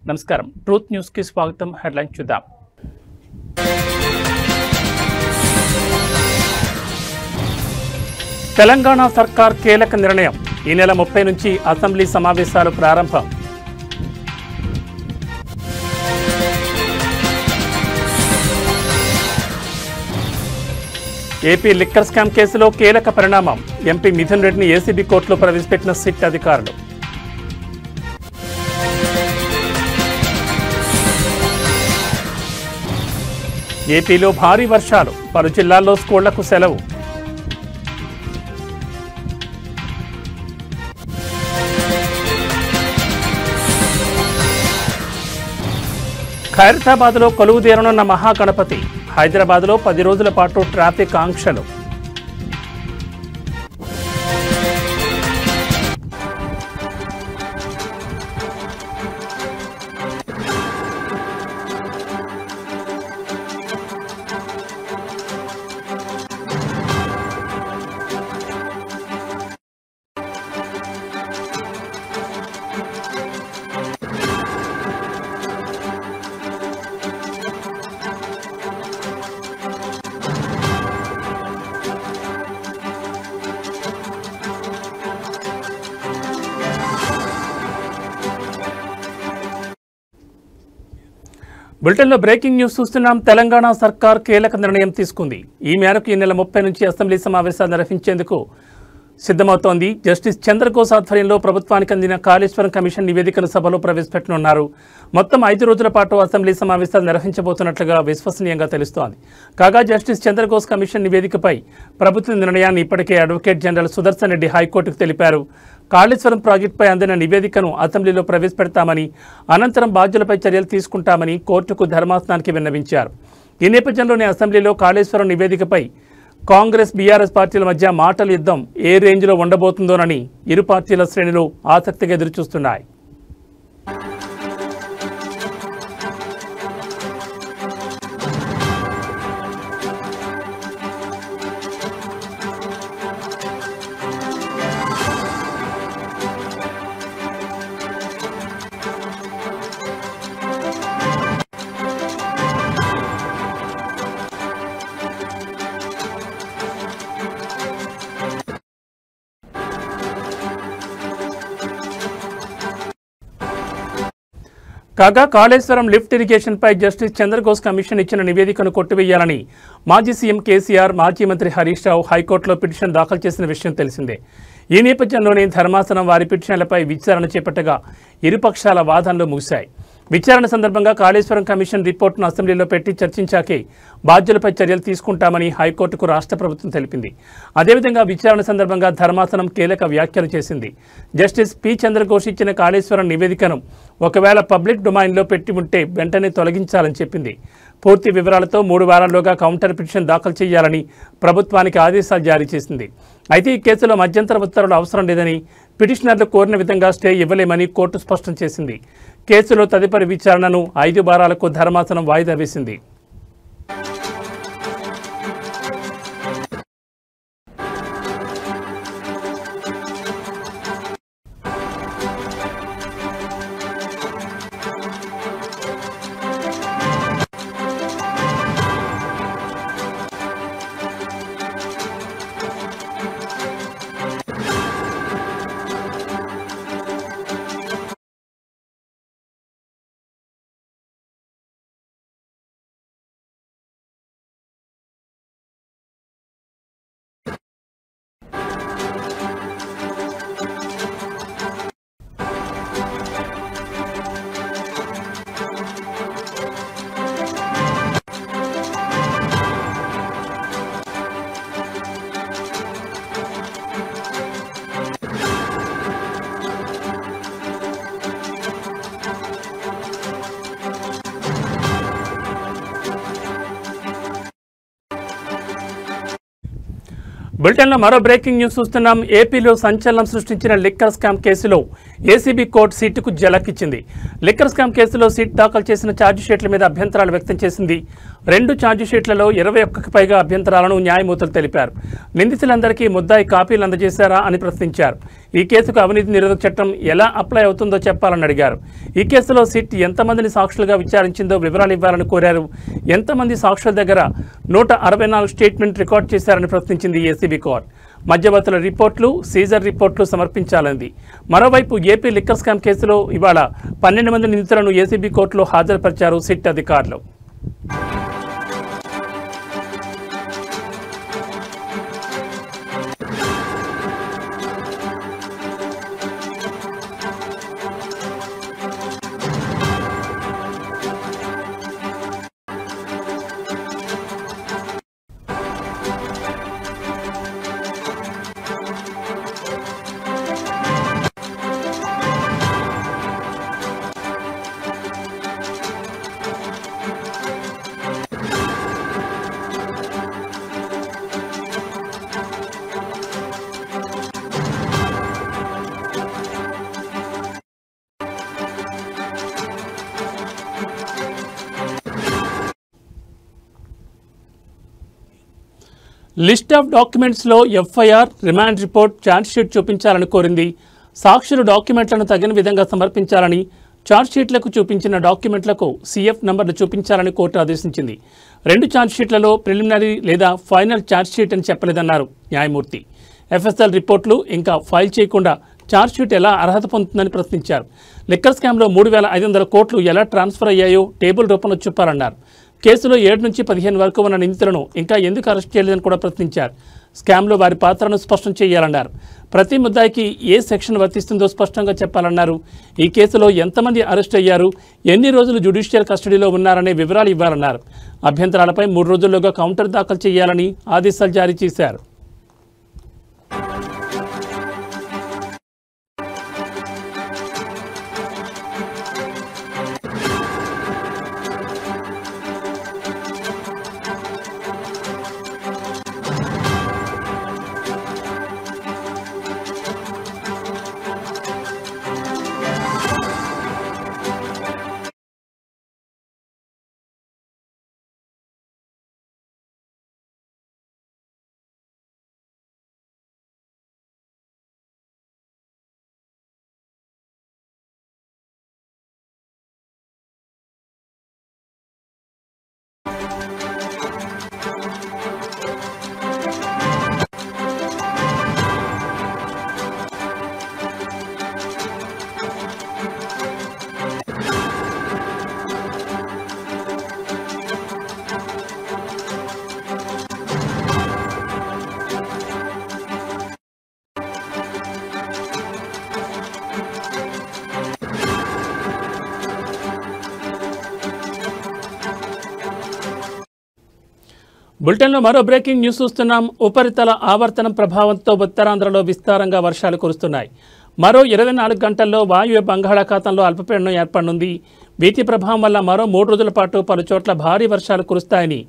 నమస్కారం truth news కి స్వాగతం. హెడ్లైన్ చూద్దాం. తెలంగాణ సర్కార్ కీలక నిర్ణయం. ఈ నెల 30 నుంచి అసెంబ్లీ సమావేశాలు ప్రారంభం. ఏపీ లిక్కర్ స్కామ్ కేసులో కీలక పరిణామం. ఎంపీ మిథున్ రెడ్డిని ఏసీబీ కోర్టులో ప్రవేశపెట్టిన సిట్ అధికారులు. ఏపీలో భారీ వర్షాలు, పలు జిల్లాల్లో స్కూళ్లకు సెలవు. ఖైరతాబాద్లో కొలువుదీరనున్న మహాగణపతి. హైదరాబాద్లో 10 రోజుల పాటు ట్రాఫిక్ ఆంక్షలు. బులెటిన్లో బ్రేకింగ్ న్యూస్ చూస్తున్నాం. తెలంగాణ సర్కార్ కీలక నిర్ణయం తీసుకుంది. ఈ మేరకు ఈ నెల 30 నుంచి అసెంబ్లీ సమావేశాలు నిర్వహించేందుకు సిద్ధమవుతోంది. జస్టిస్ చంద్రఘోష్ ఆధ్వర్యంలో ప్రభుత్వానికి అందిన కాళేశ్వరం కమిషన్ నివేదికను సభలో ప్రవేశపెట్టనున్నారు. మొత్తం 5 రోజుల పాటు అసెంబ్లీ సమావేశాలు నిర్వహించబోతున్నట్లుగా విశ్వసనీయంగా తెలుస్తోంది. కాగా జస్టిస్ చంద్రఘోష్ కమిషన్ నివేదికపై ప్రభుత్వ నిర్ణయాన్ని ఇప్పటికే అడ్వకేట్ జనరల్ సుదర్శన్ రెడ్డి హైకోర్టుకు తెలిపారు. కాళేశ్వరం ప్రాజెక్టుపై అందిన నివేదికను అసెంబ్లీలో ప్రవేశపెడతామని, అనంతరం బాధ్యులపై చర్యలు తీసుకుంటామని కోర్టుకు ధర్మాసనానికి విన్నవించారు. ఈ నేపథ్యంలోనే అసెంబ్లీలో కాళేశ్వరం నివేదికపై కాంగ్రెస్ బీఆర్ఎస్ పార్టీల మధ్య మాటల యుద్ధం ఏ రేంజ్లో ఉండబోతుందోనని ఇరు పార్టీల శ్రేణులు ఆసక్తిగా ఎదురుచూస్తున్నాయి. కాగా కాళేశ్వరం లిఫ్ట్ ఇరిగేషన్పై జస్టిస్ చంద్రఘోష్ కమిషన్ ఇచ్చిన నివేదికను కొట్టివేయాలని మాజీ సీఎం కేసీఆర్, మాజీ మంత్రి హరీష్ రావు హైకోర్టులో పిటిషన్ దాఖలు చేసిన విషయం తెలిసిందే. ఈ నేపథ్యంలోనే ధర్మాసనం వారి పిటిషన్లపై విచారణ చేపట్టగా ఇరుపక్షాల వాదనలు ముగిశాయి. విచారణ సందర్భంగా కాళేశ్వరం కమిషన్ రిపోర్టును అసెంబ్లీలో పెట్టి చర్చించాకే బాధ్యులపై చర్యలు తీసుకుంటామని హైకోర్టుకు రాష్ట్ర ప్రభుత్వం తెలిపింది. అదేవిధంగా విచారణ సందర్భంగా ధర్మాసనం కీలక వ్యాఖ్యలు చేసింది. జస్టిస్ పి చంద్రఘోష్ ఇచ్చిన కాళేశ్వరం నివేదికను ఒకవేళ పబ్లిక్ డొమైన్లో పెట్టి ఉంటే వెంటనే తొలగించాలని చెప్పింది. పూర్తి వివరాలతో 3 వారాల్లోగా కౌంటర్ పిటిషన్ దాఖలు చేయాలని ప్రభుత్వానికి ఆదేశాలు జారీ చేసింది. అయితే ఈ కేసులో మధ్యంతర ఉత్తర్వులు అవసరం లేదని, పిటిషనర్లు కోరిన విధంగా స్టే ఇవ్వలేమని కోర్టు స్పష్టం చేసింది. కేసులో తదుపరి విచారణను 5 వారాలకు ధర్మాసనం వాయిదా వేసింది. బులెటిన్లో మరో బ్రేకింగ్ న్యూస్ చూస్తున్నాం. ఏపీలో సంచలనం సృష్టించిన లిక్కర్ స్కామ్ కేసులో ఏసీబీ కోర్టు సిట్కు జలకిచ్చింది. లిక్కర్ స్కామ్ కేసులో సిట్ దాఖలు చేసిన ఛార్జ్ షీట్ల మీద అభ్యంతరాలు వ్యక్తం చేసింది. 2 ఛార్జిషీట్లలో 21కి పైగా అభ్యంతరాలను న్యాయమూర్తులు తెలిపారు. నిందితులందరికీ ముద్దాయి కాపీలు అందజేశారా అని ప్రశ్నించారు. ఈ కేసుకు అవినీతి నిరోధక చట్టం ఎలా అప్లై అవుతుందో చెప్పాలని అడిగారు. ఈ కేసులో సిట్ ఎంతమందిని సాక్షులుగా విచారించిందో వివరాలు ఇవ్వాలని కోరారు. ఎంతమంది సాక్షుల దగ్గర 164 స్టేట్మెంట్ రికార్డ్ చేశారని ప్రశ్నించింది ఏసీబీ కోర్టు. మధ్యవర్తుల రిపోర్టులు, సీజర్ రిపోర్టులు సమర్పించాలంది. మరోవైపు ఏపీ లిక్కర్ స్కామ్ కేసులో ఇవాళ 12 మంది నిందితులను ఏసీబీ కోర్టులో హాజరుపరిచారు సిట్ అధికారులు. లిస్ట్ ఆఫ్ డాక్యుమెంట్స్లో ఎఫ్ఐఆర్, రిమాండ్ రిపోర్ట్, ఛార్జ్షీట్ చూపించాలని కోరింది. సాక్షులు డాక్యుమెంట్లను తగిన విధంగా సమర్పించాలని, ఛార్జ్షీట్లకు చూపించిన డాక్యుమెంట్లకు CF నంబర్లు చూపించాలని కోర్టు ఆదేశించింది. 2 ఛార్జ్షీట్లలో ప్రిలిమినరీ లేదా ఫైనల్ ఛార్జ్షీట్ అని చెప్పలేదన్నారు న్యాయమూర్తి. FSL రిపోర్టులు ఇంకా ఫైల్ చేయకుండా ఛార్జ్షీట్ ఎలా అర్హత పొందుతుందని ప్రశ్నించారు. లిక్కర్ స్కామ్లో 3,500 కోట్లు ఎలా ట్రాన్స్ఫర్ అయ్యాయో టేబుల్ రూపంలో చూపాలన్నారు. కేసులో 7 నుంచి 15 వరకు ఉన్న నిందితులను ఇంకా ఎందుకు అరెస్ట్ చేయలేదని కూడా ప్రశ్నించారు. స్కామ్లో వారి పాత్రను స్పష్టం చేయాలన్నారు. ప్రతి ముద్దాయికి ఏ సెక్షన్ వర్తిస్తుందో స్పష్టంగా చెప్పాలన్నారు. ఈ కేసులో ఎంతమంది అరెస్ట్ అయ్యారు, ఎన్ని రోజులు జ్యుడిషియల్ కస్టడీలో ఉన్నారనే వివరాలు ఇవ్వాలన్నారు. అభ్యంతరాలపై 3 రోజుల్లోగా కౌంటర్ దాఖలు చేయాలని ఆదేశాలు జారీ చేశారు. బులెటిన్లో మరో బ్రేకింగ్ న్యూస్ చూస్తున్నాం. ఉపరితల ఆవర్తనం ప్రభావంతో ఉత్తరాంధ్రలో విస్తారంగా వర్షాలు కురుస్తున్నాయి. మరో 24 గంటల్లో వాయువ్య బంగాళాఖాతంలో అల్పపీడనం ఏర్పడనుంది. వీటి ప్రభావం వల్ల మరో 3 రోజుల పాటు పలు చోట్ల భారీ వర్షాలు కురుస్తాయని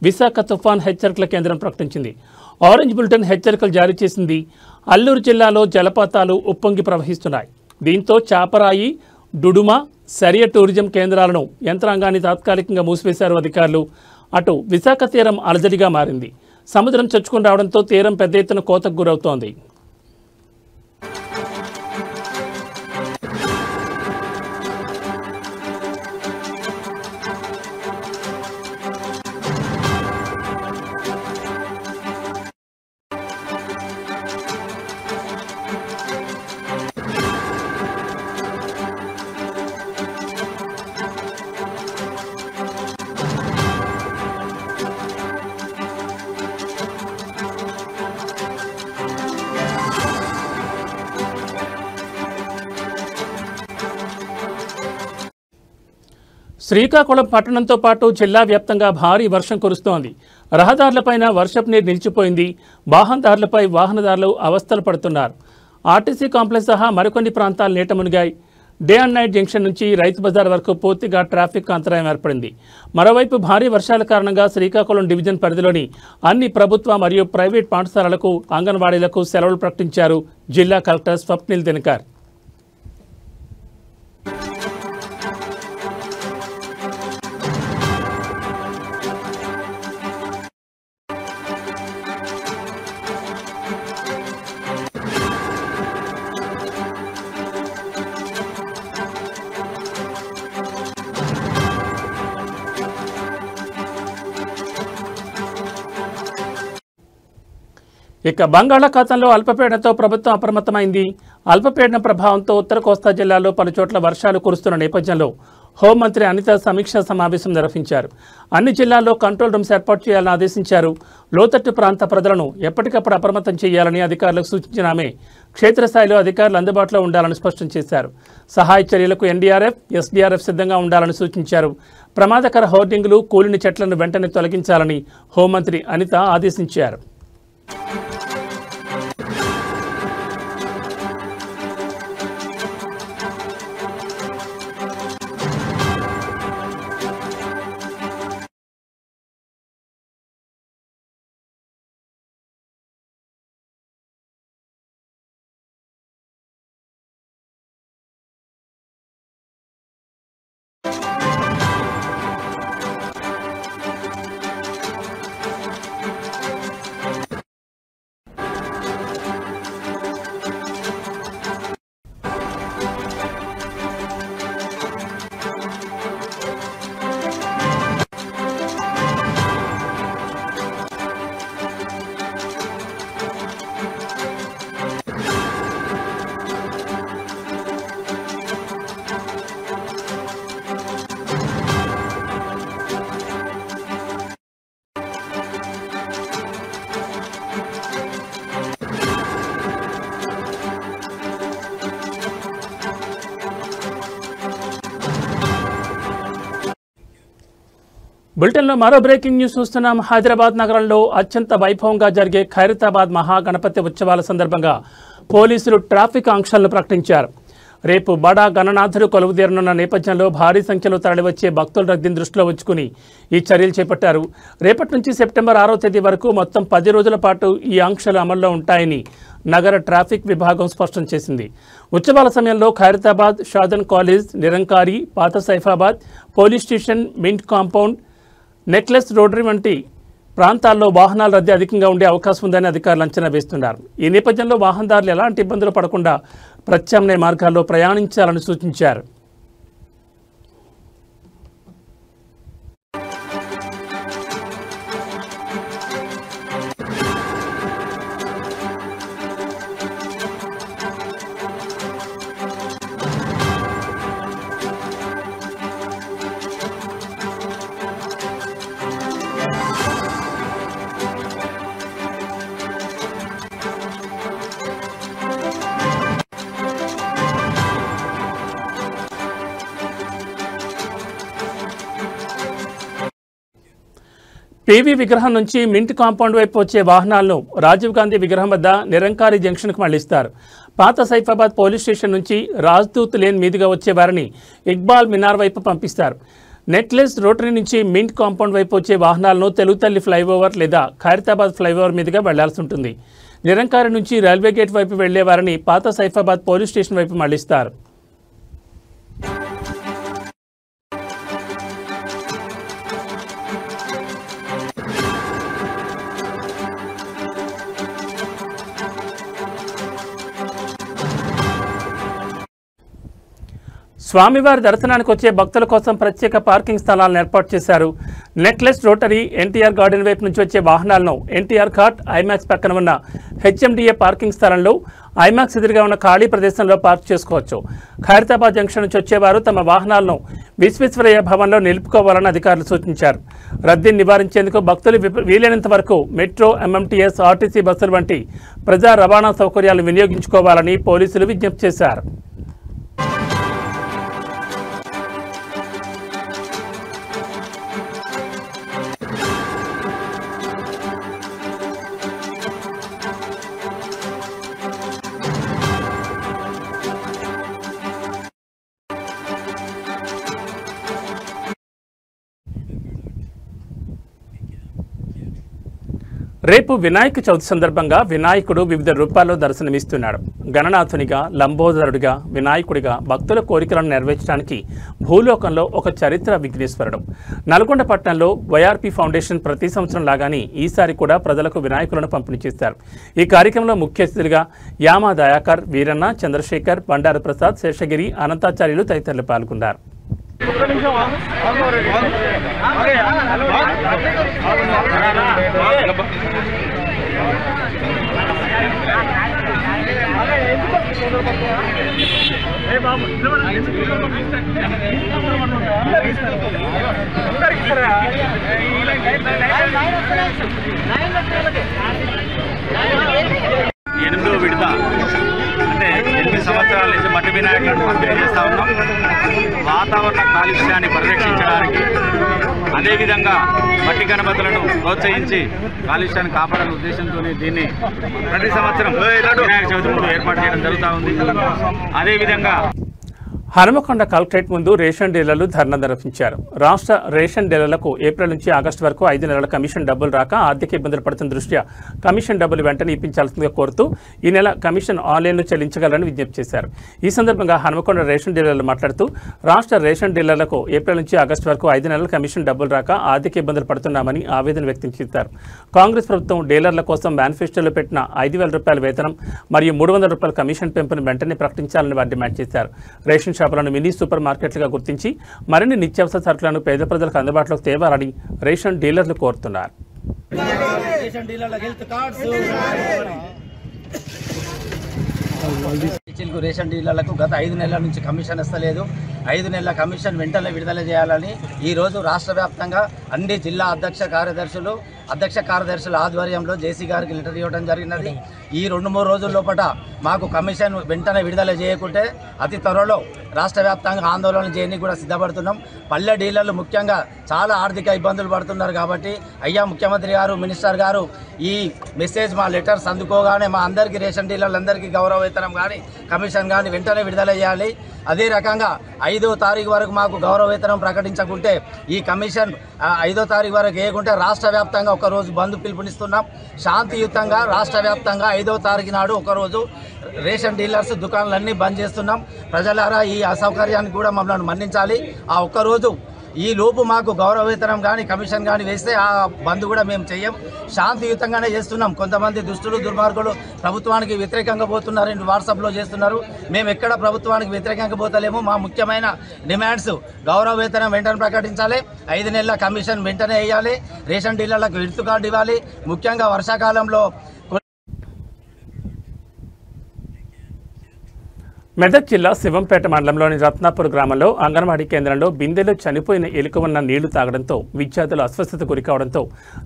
విశాఖ తుఫాన్ హెచ్చరికల కేంద్రం ప్రకటించింది. ఆరెంజ్ బులెటిన్ హెచ్చరికలు జారీ చేసింది. అల్లూరు జిల్లాలో జలపాతాలు ఉప్పొంగి ప్రవహిస్తున్నాయి. దీంతో చాపరాయి, డుడుమ, సరియ టూరిజం కేంద్రాలను యంత్రాంగాన్ని తాత్కాలికంగా మూసివేశారు అధికారులు. అటు విశాఖ తీరం అలజడిగా మారింది. సముద్రం చొచ్చుకుని రావడంతో తీరం పెద్ద ఎత్తున కోతకు గురవుతోంది. శ్రీకాకుళం పట్టణంతో పాటు జిల్లా వ్యాప్తంగా భారీ వర్షం కురుస్తోంది. రహదారులపైన వర్షపు నీరు నిలిచిపోయింది. వాహనదారులపై వాహనదారులు అవస్థలు పడుతున్నారు. ఆర్టీసీ కాంప్లెక్స్ సహా మరికొన్ని ప్రాంతాలు నీట మునిగాయి. డే అండ్ నైట్ జంక్షన్ నుంచి రైతు బజార్ వరకు పూర్తిగా ట్రాఫిక్ అంతరాయం ఏర్పడింది. మరోవైపు భారీ వర్షాల కారణంగా శ్రీకాకుళం డివిజన్ పరిధిలోని అన్ని ప్రభుత్వ మరియు ప్రైవేట్ పాఠశాలలకు, అంగన్వాడీలకు సెలవులు ప్రకటించారు జిల్లా కలెక్టర్ స్వప్నిల్ దినకర్. ఇక బంగాళాఖాతంలో అల్పపీడనంతో ప్రభుత్వం అప్రమత్తమైంది. అల్పపీడనం ప్రభావంతో ఉత్తర కోస్తా జిల్లాలో పలుచోట్ల వర్షాలు కురుస్తున్న నేపథ్యంలో హోంమంత్రి అనిత సమీక్షా సమావేశం నిర్వహించారు. అన్ని జిల్లాల్లో కంట్రోల్ రూమ్స్ ఏర్పాటు చేయాలని ఆదేశించారు. లోతట్టు ప్రాంత ప్రజలను ఎప్పటికప్పుడు అప్రమత్తం చేయాలని అధికారులకు సూచించిన ఆమె క్షేత్రస్థాయిలో అధికారులు అందుబాటులో ఉండాలని స్పష్టం చేశారు. సహాయ చర్యలకు ఎన్డీఆర్ఎఫ్, ఎస్డీఆర్ఎఫ్ సిద్ధంగా ఉండాలని సూచించారు. ప్రమాదకర హోర్డింగులు, కూలిన చెట్లను వెంటనే తొలగించాలని హోంమంత్రి అనిత ఆదేశించారు. బులెటిన్లో మరో బ్రేకింగ్ న్యూస్ చూస్తున్నాం. హైదరాబాద్ నగరంలో అత్యంత వైభవంగా జరిగే ఖైరతాబాద్ మహాగణపతి ఉత్సవాల సందర్భంగా పోలీసులు ట్రాఫిక్ ఆంక్షలను ప్రకటించారు. రేపు బడా గణనాథుడు కొలువుదీరనున్న నేపథ్యంలో భారీ సంఖ్యలో తరలివచ్చే భక్తుల రద్దీని దృష్టిలో ఉంచుకుని ఈ చర్యలు చేపట్టారు. రేపటి నుంచి సెప్టెంబర్ 6వ తేదీ వరకు మొత్తం 10 రోజుల పాటు ఈ ఆంక్షలు అమల్లో ఉంటాయని నగర ట్రాఫిక్ విభాగం స్పష్టం చేసింది. ఉత్సవాల సమయంలో ఖైరతాబాద్, షాదన్ కాలేజ్, నిరంకారి, పాత Saifabad, police station, mint compound, necklace rotary వంటి ప్రాంతాల్లో వాహనాల రద్దీ అధికంగా ఉండే అవకాశం ఉందని అధికారులు అంచనా వేస్తున్నారు. ఈ నేపథ్యంలో వాహనదారులు ఎలాంటి ఇబ్బందులు పడకుండా ప్రత్యామ్నాయ మార్గాల్లో ప్రయాణించాలని సూచించారు. పీవీ విగ్రహం నుంచి మింట్ కాంపౌండ్ వైపు వచ్చే వాహనాలను రాజీవ్ గాంధీ విగ్రహం వద్ద నిరంకారి జంక్షన్కు మళ్లిస్తారు. పాత సైఫాబాద్ పోలీస్ స్టేషన్ నుంచి రాజ్దూత్ లేన్ మీదుగా వచ్చే వారిని ఇక్బాల్ మినార్ వైపు పంపిస్తారు. నెక్లెస్ రోటరీ నుంచి మింట్ కాంపౌండ్ వైపు వచ్చే వాహనాలను తెలుగుతల్లి ఫ్లైఓవర్ లేదా ఖైరతాబాద్ ఫ్లైఓవర్ మీదుగా వెళ్లాల్సి ఉంటుంది. నిరంకారి నుంచి రైల్వే గేట్ వైపు వెళ్లే వారిని పాత సైఫాబాద్ పోలీస్ స్టేషన్ వైపు మళ్లిస్తారు. స్వామివారి దర్శనానికి వచ్చే భక్తుల కోసం ప్రత్యేక పార్కింగ్ స్థలాలను ఏర్పాటు చేశారు. నెక్లెస్ రోటరీ, ఎన్టీఆర్ గార్డెన్ వైపు నుంచి వచ్చే వాహనాలను ఎన్టీఆర్ ఘాట్, ఐమాక్స్ పక్కన ఉన్న హెచ్ఎండిఏ పార్కింగ్ స్థలంలో, ఐమాక్స్ ఎదురుగా ఉన్న ఖాళీ ప్రదేశంలో పార్క్ చేసుకోవచ్చు. ఖైరతాబాద్ జంక్షన్ నుంచి వచ్చేవారు తమ వాహనాలను విశ్వేశ్వరయ్య భవన్లో నిలుపుకోవాలని అధికారులు సూచించారు. రద్దీని నివారించేందుకు భక్తులు వీలైనంత వరకు మెట్రో, ఎంఎంటీఎస్, ఆర్టీసీ బస్సులు వంటి ప్రజా రవాణా సౌకర్యాలను వినియోగించుకోవాలని పోలీసులు విజ్ఞప్తి చేశారు. రేపు వినాయక చవితి సందర్భంగా వినాయకుడు వివిధ రూపాల్లో దర్శనమిస్తున్నాడు. గణనాథునిగా, లంబోదరుడిగా, వినాయకుడిగా భక్తుల కోరికలను నెరవేర్చడానికి భూలోకంలో ఒక చరిత్ర విఘ్నేశ్వరుడు. నల్గొండ పట్టణంలో వైఆర్పీ ఫౌండేషన్ ప్రతి సంవత్సరం లాగానే ఈసారి కూడా ప్రజలకు వినాయకులను పంపిణీ చేశారు. ఈ కార్యక్రమంలో ముఖ్య అతిథులుగా యామా దయాకర్, వీరన్న, చంద్రశేఖర్, బండారు ప్రసాద్, శేషగిరి, అనంతాచార్యులు తదితరులు పాల్గొన్నారు. ఎనిమిదో విడత అంటే 8 సంవత్సరాల నుంచి మట్టి వినాయకులను పంపిణీ చేస్తూ ఉన్నాం. వాతావరణ కాలుష్యాన్ని పరిరక్షించడానికి, అదేవిధంగా మట్టి గణపతులను ప్రోత్సహించి కాలుష్యాన్ని కాపాడాలనే ఉద్దేశంతో దీన్ని ప్రతి సంవత్సరం వినాయక చవితి ముందు ఏర్పాటు చేయడం జరుగుతూ ఉంది. అదేవిధంగా హనుమకొండ కలెక్టరేట్ ముందు రేషన్ డీలర్లు ధర్నా నిర్వహించారు. రాష్ట్ర రేషన్ డీలర్లకు ఏప్రిల్ నుంచి ఆగస్టు వరకు 5 నెలల కమిషన్ డబ్బులు రాక ఆర్థిక ఇబ్బందులు పడుతున్న దృష్ట్యా కమిషన్ డబ్బులు వెంటనే ఇప్పించాల్సిందిగా కోరుతూ ఈ నెల కమిషన్ ఆన్లైన్లో చెల్లించగలరని విజ్ఞప్తి చేశారు. ఈ సందర్భంగా హనుమకొండ రేషన్ డీలర్లు మాట్లాడుతూ రాష్ట్ర రేషన్ డీలర్లకు ఏప్రిల్ నుంచి ఆగస్టు వరకు 5 నెలల కమిషన్ డబ్బులు రాక ఆర్థిక ఇబ్బందులు పడుతున్నామని ఆవేదన వ్యక్తం చేశారు. కాంగ్రెస్ ప్రభుత్వం డీలర్ల కోసం మేనిఫెస్టోలో పెట్టిన 5,000 రూపాయల వేతనం మరియు 300 రూపాయల కమిషన్ పెంపును వెంటనే ప్రకటించాలని వారు డిమాండ్ చేశారు. రేషన్ షాపులను మినీ సూపర్ మార్కెట్లుగా గుర్తించి మరిన్ని నిత్యావసర సరుకులను పేద ప్రజలకు అందుబాటులోకి తేవాలని రేషన్ డీలర్లు కోరుతున్నారు. రేషన్ డీలర్లకు గత 5 నెలల నుంచి కమిషన్ ఇస్తలేదు. 5 నెలల కమిషన్ వెంటనే విడుదల చేయాలని ఈరోజు రాష్ట్ర వ్యాప్తంగా అన్ని జిల్లా అధ్యక్ష కార్యదర్శుల ఆధ్వర్యంలో జేసీ గారికి లెటర్ ఇవ్వడం జరిగినది. ఈ 2-3 రోజుల లోపల మాకు కమిషన్ వెంటనే విడుదల చేయకుంటే అతి త్వరలో రాష్ట్ర వ్యాప్తంగా ఆందోళన చేయడానికి కూడా సిద్ధపడుతున్నాం. పల్లె డీలర్లు ముఖ్యంగా చాలా ఆర్థిక ఇబ్బందులు పడుతున్నారు కాబట్టి అయ్యా ముఖ్యమంత్రి గారు, మినిస్టర్ గారు ఈ మెసేజ్ మా లెటర్స్ అందుకోగానే మా అందరికీ రేషన్ డీలర్లందరికీ గౌరవ వేతనం కానీ కమిషన్ కానీ వెంటనే విడుదల చేయాలి. అదే రకంగా 5వ తారీఖు వరకు మాకు గౌరవ వేతనం ప్రకటించకుంటే ఈ కమిషన్ 5వ తారీఖు వరకు వేయకుంటే రాష్ట్ర వ్యాప్తంగా ఒకరోజు బంద్ పిలుపునిస్తున్నాం. శాంతియుతంగా రాష్ట్ర వ్యాప్తంగా 5వ తారీఖు నాడు ఒకరోజు రేషన్ డీలర్స్ దుకాణాలన్నీ బంద్ చేస్తున్నాం. ప్రజలారా ఈ అసౌకర్యాన్ని కూడా మమ్మల్ని మన్నించాలి. ఆ ఒక్కరోజు ఈ లోపు మాకు గౌరవ వేతనం కానీ కమిషన్ కానీ వేస్తే ఆ బంద్ కూడా మేము చెయ్యం. శాంతియుతంగానే చేస్తున్నాం. కొంతమంది దుష్టులు దుర్మార్గులు ప్రభుత్వానికి వ్యతిరేకంగా పోతున్నారని వాట్సాప్లో చేస్తున్నారు. మేము ఎక్కడ ప్రభుత్వానికి వ్యతిరేకంగా పోతలేము. మా ముఖ్యమైన డిమాండ్స్ గౌరవ వేతనం వెంటనే ప్రకటించాలి, 5 నెలల కమిషన్ వెంటనే వేయాలి, రేషన్ డీలర్లకు విడుతు కార్డు ఇవ్వాలి. ముఖ్యంగా వర్షాకాలంలో మెదక్ జిల్లా శివంపేట మండలంలోని రత్నాపూర్ గ్రామంలో అంగన్వాడీ కేంద్రంలో బిందెలో చనిపోయిన ఎలుక ఉన్న నీళ్లు తాగడంతో విద్యార్థులు అస్వస్థతకు గురికావడంతో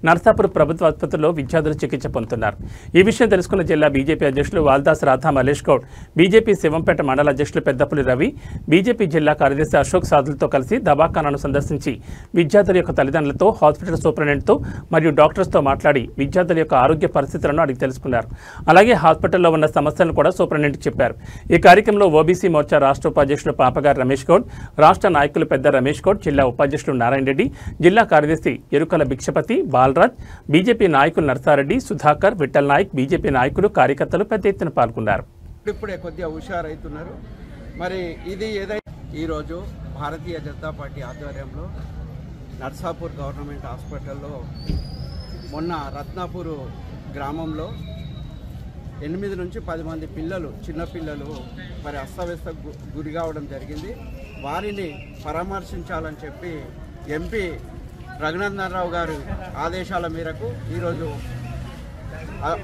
నర్సాపూర్ ప్రభుత్వ ఆసుపత్రిలో విద్యార్థులు చికిత్స పొందుతున్నారు. ఈ విషయం తెలుసుకున్న జిల్లా బీజేపీ అధ్యక్షులు వాల్దాస్ రాధా మల్లేష్ గౌడ్, బీజేపీ శివంపేట మండల అధ్యక్షులు పెద్దపులి రవి, బీజేపీ జిల్లా కార్యదర్శి అశోక్ సాదులతో కలిసి దవాఖానాను సందర్శించి విద్యార్థుల యొక్క తల్లిదండ్రులతో, హాస్పిటల్ సూపరింటెండెంట్తో మరియు డాక్టర్స్తో మాట్లాడి విద్యార్థుల యొక్క ఆరోగ్య పరిస్థితులను అడిగి తెలుసుకున్నారు. అలాగే హాస్పిటల్లో ఉన్న సమస్యలను కూడా సూపరింటెండెంట్కి చెప్పారు. ఈ కార్యక్రమంలో ఓబీసీ మోర్చా రాష్ట్ర ఉపాధ్యక్షులు పాపగారి రమేష్ గౌడ్, రాష్ట్ర నాయకులు పెద్ద రమేష్ గౌడ్, జిల్లా ఉపాధ్యక్షులు నారాయణ రెడ్డి, జిల్లా కార్యదర్శి ఎరుకల భిక్షపతి, బాలరాజ్, బీజేపీ నాయకులు నర్సారెడ్డి, సుధాకర్, విఠల్ నాయక్, బీజేపీ నాయకులు, కార్యకర్తలు పెద్ద ఎత్తున పాల్గొన్నారు. ఇప్పుడే కొద్దిగా హుషారైతున్నారు. మరి ఇది ఏదైతే ఈరోజు భారతీయ జనతా పార్టీ ఆధ్వర్యంలో నర్సాపూర్ గవర్నమెంట్ హాస్పిటల్లో మొన్న రత్నాపూర్ గ్రామంలో 8 నుంచి 10 మంది పిల్లలు, చిన్నపిల్లలు మరి అస్తవ్యస్త గురి కావడం జరిగింది. వారిని పరామర్శించాలని చెప్పి ఎంపీ రఘునందనరావు గారి ఆదేశాల మేరకు ఈరోజు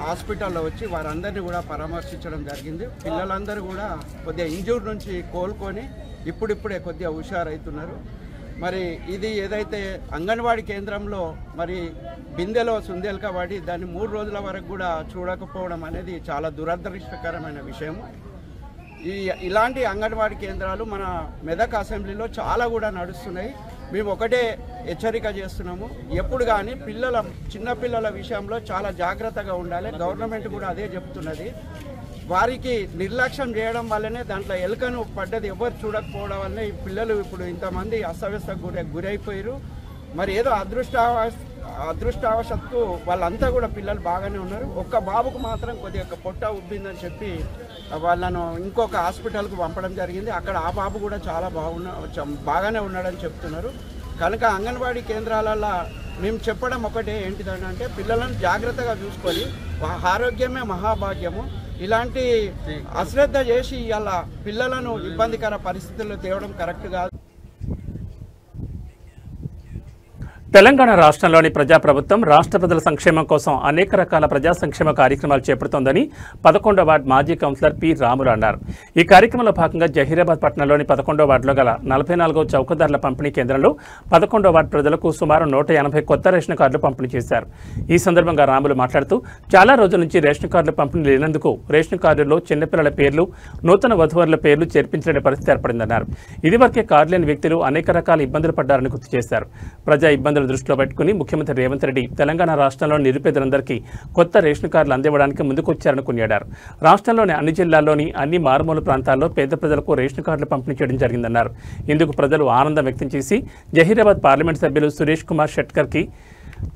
హాస్పిటల్లో వచ్చి వారందరినీ కూడా పరామర్శించడం జరిగింది. పిల్లలందరూ కూడా కొద్దిగా ఇంజూర్ నుంచి కోలుకొని ఇప్పుడిప్పుడే కొద్దిగా హుషారైతున్నారు. మరి ఇది ఏదైతే అంగన్వాడీ కేంద్రంలో మరి బిందెలో సుందెలక పడి దాన్ని 3 రోజుల వరకు కూడా చూడకపోవడం అనేది చాలా దురదృష్టకరమైన విషయం. ఇలాంటి అంగన్వాడీ కేంద్రాలు మన మెదక్ అసెంబ్లీలో చాలా కూడా నడుస్తున్నాయి. మేము ఒకటే హెచ్చరిక చేస్తున్నాము, ఎప్పుడు కానీ చిన్నపిల్లల విషయంలో చాలా జాగ్రత్తగా ఉండాలి. గవర్నమెంట్ కూడా అదే చెప్తున్నది. వారికి నిర్లక్ష్యం చేయడం వల్లనే దాంట్లో ఎలుకను పడ్డది ఎవరు చూడకపోవడం వల్లనే ఈ పిల్లలు ఇప్పుడు ఇంతమంది అస్తవ్యస్తకు గురైపోయారు. మరి ఏదో అదృష్టవశాత్తు వాళ్ళంతా కూడా పిల్లలు బాగానే ఉన్నారు. ఒక్క బాబుకు మాత్రం కొద్దిగా పొట్ట ఉబ్బిందని చెప్పి వాళ్ళను ఇంకొక హాస్పిటల్కు పంపడం జరిగింది. అక్కడ ఆ బాబు కూడా చాలా బాగానే ఉన్నాడని చెప్తున్నారు. కనుక అంగన్వాడీ కేంద్రాలలో మేము చెప్పడం ఒకటే ఏంటిదంటే పిల్లలను జాగ్రత్తగా చూసుకొని ఆరోగ్యమే మహాభాగ్యము. ఇలాంటి అశ్రద్ధ చేసి ఇలా పిల్లలను ఇబ్బందికర పరిస్థితుల్లో తేవడం కరెక్ట్ కాదు. తెలంగాణ రాష్ట్రంలోని ప్రజాప్రభుత్వం రాష్ట్ర ప్రజల సంక్షేమం కోసం అనేక రకాల ప్రజా సంక్షేమ కార్యక్రమాలు చేపడుతోందని 11వ వార్డు మాజీ కౌన్సిలర్ పి రాములు అన్నారు. ఈ కార్యక్రమంలో భాగంగా జహీరాబాద్ పట్టణంలోని 11వ వార్డులో గల 44వ చౌకదారుల పంపిణీ కేంద్రంలో 11వ వార్డు ప్రజలకు సుమారు 180 కొత్త రేషన్ కార్డులు పంపిణీ చేశారు. ఈ సందర్భంగా రాములు మాట్లాడుతూ చాలా రోజుల నుంచి రేషన్ కార్డులు పంపిణీ లేనందుకు రేషన్ కార్డుల్లో చిన్నపిల్లల పేర్లు, నూతన వధువరుల పేర్లు చేర్పించలేని పరిస్థితి ఏర్పడిందన్నారు. ఇదివరకే కార్డు లేని వ్యక్తులు అనేక రకాల ఇబ్బందులు పడ్డారని గుర్తు చేశారు. ప్రజా ఇబ్బందులు దృష్టిలో పెట్టుకుని ముఖ్యమంత్రి రేవంత్ రెడ్డి తెలంగాణ రాష్ట్రంలో నిరుపేదలందరికీ కొత్త రేషన్ కార్డులు అందివ్వడానికి ముందుకొచ్చారని కొనియాడారు. రాష్ట్రంలోని అన్ని జిల్లాల్లోని అన్ని మారుమూల ప్రాంతాల్లో పేద ప్రజలకు రేషన్ కార్డులు పంపిణీ చేయడం జరిగిందన్నారు. ఇందుకు ప్రజలు ఆనందం వ్యక్తం చేసి జహీరాబాద్ పార్లమెంట్ సభ్యులు సురేష్ కుమార్ షెట్కర్కి,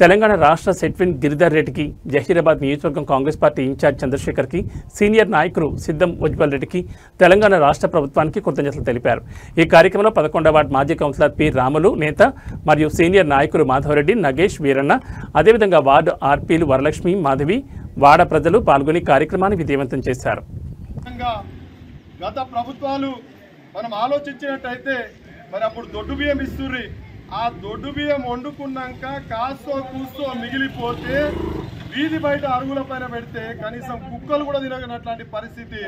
తెలంగాణ రాష్ట్ర సెట్విన్ గిరిధర్ రెడ్డికి, జహీరాబాద్ నియోజకవర్గం కాంగ్రెస్ పార్టీ ఇన్ఛార్జ్ చంద్రశేఖర్కి, సీనియర్ నాయకులు సిద్ధం ఉజ్వల్ రెడ్డికి, తెలంగాణ రాష్ట్ర ప్రభుత్వానికి కృతజ్ఞతలు తెలిపారు. ఈ కార్యక్రమంలో 11వ వార్డు మాజీ కౌన్సిలర్ పి రాములు నేత మరియు సీనియర్ నాయకులు మాధవరెడ్డి, నగేష్, వీరన్న, అదేవిధంగా వార్డు ఆర్పీలు వరలక్ష్మి, మాధవి, వాడ ప్రజలు పాల్గొని కార్యక్రమాన్ని విజయవంతం చేశారు. గత ప్రభుత్వాలు మనం ఆలోచించినట్టయితే మరి అప్పుడు దొడ్డు బియ్యం ఇస్తుర్రి. ఆ దొడ్డు బియ్యం వండుకున్నాక కాస్తో కూస్తో మిగిలిపోతే వీధి బయట అరుగుల పైన పెడితే కనీసం కుక్కలు కూడా తిరగనట్లాంటి పరిస్థితి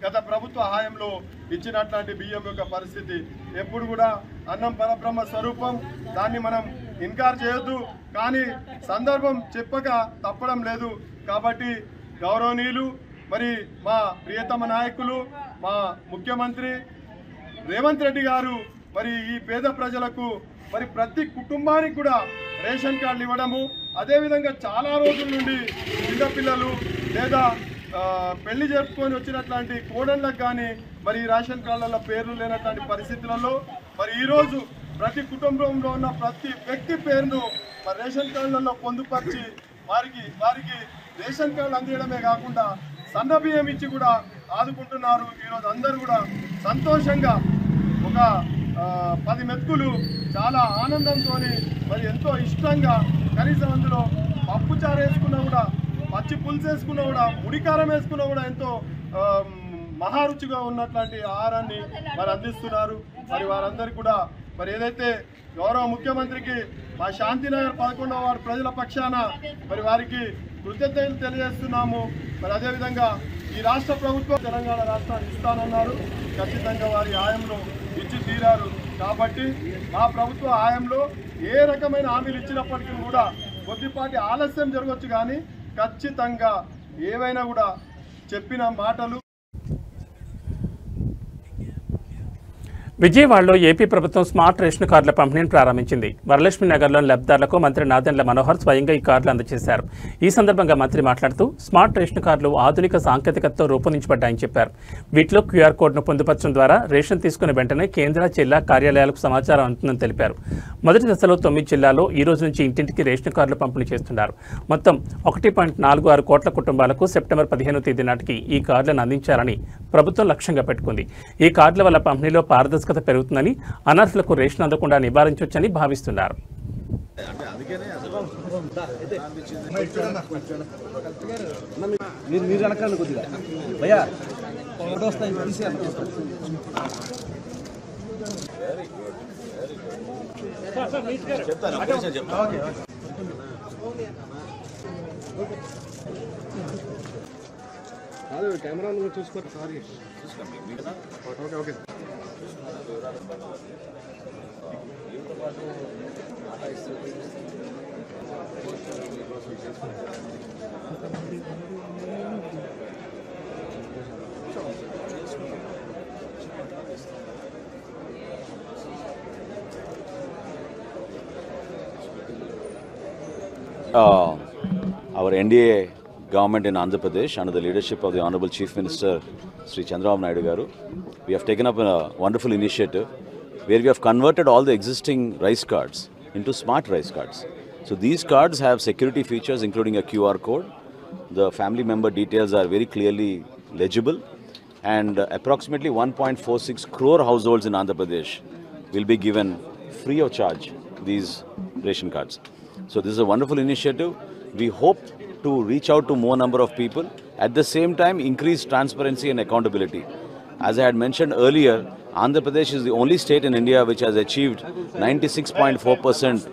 గత ప్రభుత్వ హయాంలో ఇచ్చినట్లాంటి బియ్యం యొక్క పరిస్థితి. ఎప్పుడు కూడా అన్నం పరబ్రహ్మ స్వరూపం, దాన్ని మనం ఇన్కార్ చేయొద్దు. కానీ సందర్భం చెప్పక తప్పడం లేదు. కాబట్టి గౌరవనీయులు మరి మా ప్రియతమ నాయకులు మా ముఖ్యమంత్రి రేవంత్ రెడ్డి గారు మరి ఈ పేద ప్రజలకు మరి ప్రతి కుటుంబానికి కూడా రేషన్ కార్డులు ఇవ్వడము, అదేవిధంగా చాలా రోజుల నుండి చిన్నపిల్లలు లేదా పెళ్లి జరుపుకొని వచ్చినట్లాంటి కోడళ్ళకు కానీ మరి ఈ రేషన్ కార్డులలో పేర్లు లేనటువంటి పరిస్థితులలో మరి ఈరోజు ప్రతి కుటుంబంలో ఉన్న ప్రతి వ్యక్తి పేరును మరి రేషన్ కార్డులలో పొందుపరిచి వారికి రేషన్ కార్డులు అందించడమే కాకుండా సన్న బియ్యం ఇచ్చి కూడా ఆదుకుంటున్నారు. ఈరోజు అందరూ కూడా సంతోషంగా ఒక 10 మెతుకులు చాలా ఆనందంతో మరి ఎంతో ఇష్టంగా, కనీసం అందులో పప్పు చారు వేసుకున్నా కూడా, పచ్చి పులుసు వేసుకున్నా కూడా, ముడికారం వేసుకున్నా కూడా ఎంతో మహారుచిగా ఉన్నట్లాంటి ఆహారాన్ని మరి అందిస్తున్నారు. మరి వారందరికీ కూడా మరి ఏదైతే గౌరవ ముఖ్యమంత్రికి మా శాంతినగర్ 11వ వార్డు ప్రజల పక్షాన మరి వారికి కృతజ్ఞతలు తెలియజేస్తున్నాము. మరి అదేవిధంగా ఈ రాష్ట్ర ప్రభుత్వం తెలంగాణ రాష్ట్రాన్ని ఇస్తానన్నారు. ఖచ్చితంగా వారి హాయంలో ఇచ్చి తీరారు. కాబట్టి మా ప్రభుత్వ హాయంలో ఏ రకమైన హామీలు ఇచ్చినప్పటికీ కూడా కొద్దిపాటి ఆలస్యం జరగవచ్చు, కానీ ఖచ్చితంగా ఏవైనా కూడా చెప్పిన మాటలు. విజయవాడలో ఏపీ ప్రభుత్వం స్మార్ట్ రేషన్ కార్డుల పంపిణీని ప్రారంభించింది. వరలక్ష్మి నగర్లోని లబ్ధిదారులకు మంత్రి నాదెండ్ల మనోహర్ స్వయంగా ఈ కార్డులు అందజేశారు. ఈ సందర్భంగా మంత్రి మాట్లాడుతూ స్మార్ట్ రేషన్ కార్డులు ఆధునిక సాంకేతికతతో రూపొందించబడ్డాయని చెప్పారు. వీటిలో క్యూఆర్ కోడ్ను పొందుపరచడం ద్వారా రేషన్ తీసుకున్న వెంటనే కేంద్ర, జిల్లా కార్యాలయాలకు సమాచారం అందుతుందని తెలిపారు. మొదటి దశలో 9 జిల్లాల్లో ఈ రోజు నుంచి ఇంటింటికి రేషన్ కార్డులు పంపిణీ చేస్తున్నారు. మొత్తం 1.46 కోట్ల కుటుంబాలకు సెప్టెంబర్ 15వ తేదీ నాటికి ఈ కార్డులను అందించాలని ప్రభుత్వం లక్ష్యంగా పెట్టుకుంది. ఈ కార్డుల వల్ల పంపిణీలో పారదర్శకత పెరుగుతుందని, అనర్హులకు రేషన్ అందకుండా నివారించవచ్చని భావిస్తున్నారు. కెమెరా చూసుకోండి. Sorry okay okay. Our NDA government in Andhra Pradesh, under the leadership of the Honorable Chief Minister Sri Chandrababu Naidu Garu, we have taken up a wonderful initiative where we have converted all the existing rice cards into smart rice cards. So these cards have security features including a QR code. The family member details are very clearly legible, and approximately 1.46 crore households in Andhra Pradesh will be given free of charge these ration cards. So this is a wonderful initiative. We hope to reach out to more number of people, at the same time increase transparency and accountability. As I had mentioned earlier, Andhra Pradesh is the only state in India which has achieved 96.4%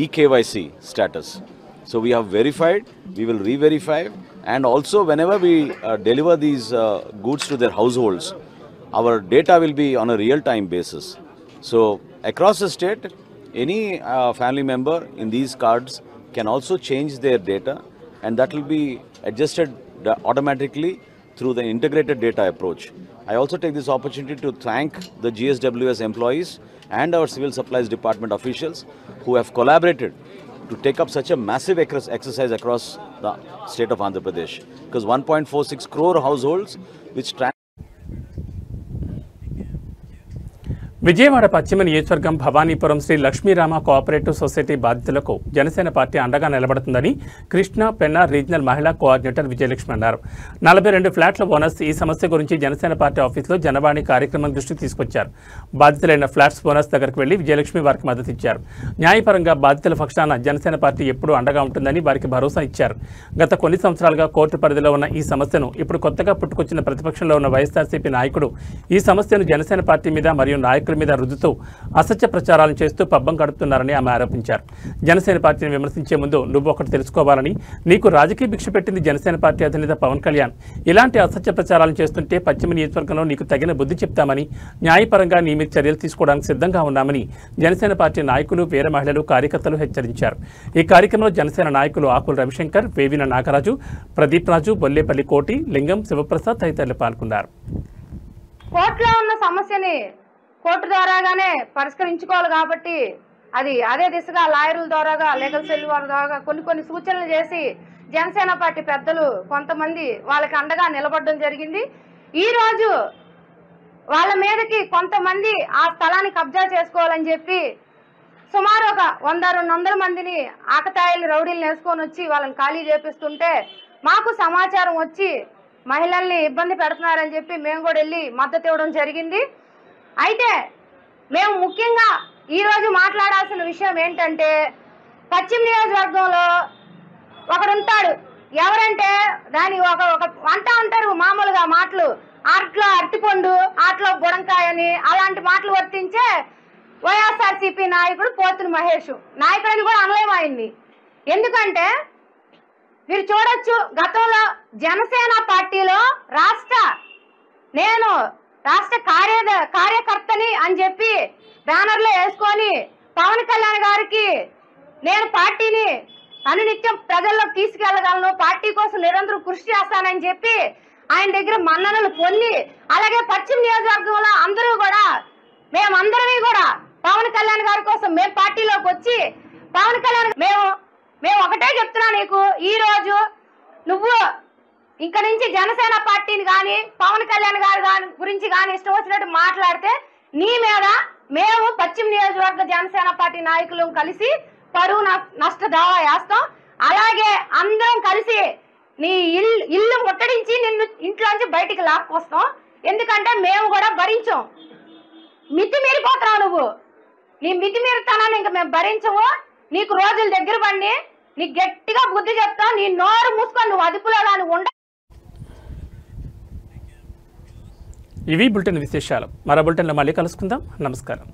eKYC status. So we have verified, we will re-verify, and also whenever we deliver these goods to their households, our data will be on a real-time basis. So across the state, any family member in these cards can also change their data, and that will be adjusted automatically through the integrated data approach. I also take this opportunity to thank the GSWS employees and our Civil Supplies Department officials who have collaborated to take up such a massive exercise across the state of Andhra Pradesh. Because 1.46 crore households which Vijayawada పశ్చిమ నియోజకవర్గం Bhavanipuram Shri Lakshmirama cooperative society బాధితులకు Janasena party అండగా నిలబడుతుందని Krishna Penna regional మహిళా coordinator Vijayalakshmi అన్నారు. 42 ఫ్లాట్ల owners ఈ సమస్య గురించి Janasena party ఆఫీసులో జనవాణి కార్యక్రమం దృష్టికి తీసుకొచ్చారు. బాధితులైన ఫ్లాట్స్ ఓనర్స్ దగ్గరకు వెళ్లి విజయలక్ష్మి వారికి మద్దతు ఇచ్చారు. న్యాయపరంగా బాధితుల పక్షాన జనసేన పార్టీ ఎప్పుడూ అండగా ఉంటుందని వారికి భరోసా ఇచ్చారు. గత కొన్ని సంవత్సరాలుగా కోర్టు పరిధిలో ఉన్న ఈ సమస్యను ఇప్పుడు కొత్తగా పుట్టుకొచ్చిన ప్రతిపక్షంలో ఉన్న వైఎస్ఆర్సీపీ నాయకుడు ఈ సమస్యను జనసేన పార్టీ మీద మరియు నాయకుల మీద రుద్దుతూ అసత్య ప్రచారాలను చేస్తూ పబ్బం గడుపుతున్నారని ఆమె ఆరోపించారు. జనసేన పార్టీని విమర్శించే ముందు నువ్వు ఒకటి తెలుసుకోవాలని, నీకు రాజకీయ భిక్ష పెట్టింది జనసేన పార్టీ అధినేత పవన్ కళ్యాణ్. ఇలాంటి అసత్య ప్రచారాలను చేస్తుంటే పశ్చిమ నియోజకవర్గంలో నీకు తగిన బుద్ధి చెప్తామని, న్యాయపరంగా నీ మీద చర్యలు తీసుకోవడానికి సిద్ధంగా ఉన్నామని జనసేన పార్టీ నాయకులు, వీర మహిళలు, కార్యకర్తలు హెచ్చరించారు. ఈ కార్యక్రమంలో జనసేన నాయకులు ఆకుల రవిశంకర్, వేవిన నాగరాజు, ప్రదీప్ రాజు, బొల్లేపల్లి కోటి, లింగం, శివప్రసాద్ తదితరులు పాల్గొన్నారు. కోర్టులో ఉన్న సమస్యని కోర్టు ద్వారాగానే పరిష్కరించుకోవాలి కాబట్టి అదే దిశగా లాయర్ల ద్వారాగా, లీగల్ సెల్ వారి ద్వారా కొన్ని సూచనలు చేసి జనసేన పార్టీ పెద్దలు కొంతమంది వాళ్ళకి అండగా నిలబడడం జరిగింది. ఈ రోజు వాళ్ళ మీదకి కొంతమంది ఆ స్థలాన్ని కబ్జా చేసుకోవాలని చెప్పి సుమారు ఒక 100-200 మందిని ఆకతాయిలు, రౌడీలు వేసుకొని వచ్చి వాళ్ళని ఖాళీ చేపిస్తుంటే మాకు సమాచారం వచ్చి మహిళల్ని ఇబ్బంది పెడుతున్నారని చెప్పి మేము కూడా వెళ్ళి మద్దతు ఇవ్వడం జరిగింది. అయితే మేము ముఖ్యంగా ఈరోజు మాట్లాడాల్సిన విషయం ఏంటంటే, పశ్చిమ నియోజకవర్గంలో ఒకడుంటాడు, ఎవరంటే దాని ఒక అంటా ఉంటారు మామూలుగా మాటలు, ఆట్లో అరటిపండు, ఆట్లో బుడంకాయ అని అలాంటి మాటలు వర్తించే వైఎస్ఆర్సీపీ నాయకుడు పోతుని మహేష్ నాయకుడిని కూడా అనలేమైంది. ఎందుకంటే మీరు చూడొచ్చు, గతంలో జనసేన పార్టీలో నేను రాష్ట్ర కార్యకర్తని అని చెప్పి బ్యానర్లో వేసుకొని పవన్ కళ్యాణ్ గారికి నేను పార్టీని అనునిత్యం ప్రజల్లోకి తీసుకెళ్లగలను, పార్టీ కోసం నిరంతరం కృషి చేస్తానని చెప్పి ఆయన దగ్గర మన్ననలు పొంది, అలాగే పశ్చిమ నియోజకవర్గంలో అందరూ కూడా మేమందరమీ కూడా పవన్ కళ్యాణ్ గారి కోసం మేము పార్టీలోకి వచ్చి పవన్ కళ్యాణ్ మేము ఒకటే చెప్తున్నా నీకు, ఈ రోజు నువ్వు ఇంక నుంచి జనసేన పార్టీని కానీ పవన్ కళ్యాణ్ గారి గురించి కానీ ఇష్టం వచ్చినట్టు మాట్లాడితే నీ మీద మేము పశ్చిమ నియోజకవర్గ జనసేన పార్టీ నాయకులు కలిసి పరువు నష్ట దావా వేస్తాం. అలాగే అందరం కలిసి నీ ఇల్లు ముట్టడించి నిన్ను ఇంట్లోంచి బయటికి లాక్కొస్తాం. ఎందుకంటే మేము కూడా భరించాం. మితిమీరిపోతున్నావు నువ్వు, నీ మితిమీరుతానని ఇంక మేము భరించము. నీకు రోజులు దగ్గర పడి నీకు గట్టిగా బుద్ధి చెప్తాం. నీ నోరు మూసుకొని నువ్వు అదుపులో కానీ ఉండ. ఇవి బులెటిన్ విశేషాలు. మరో బులెటిన్లో మళ్ళీ కలుసుకుందాం. నమస్కారం.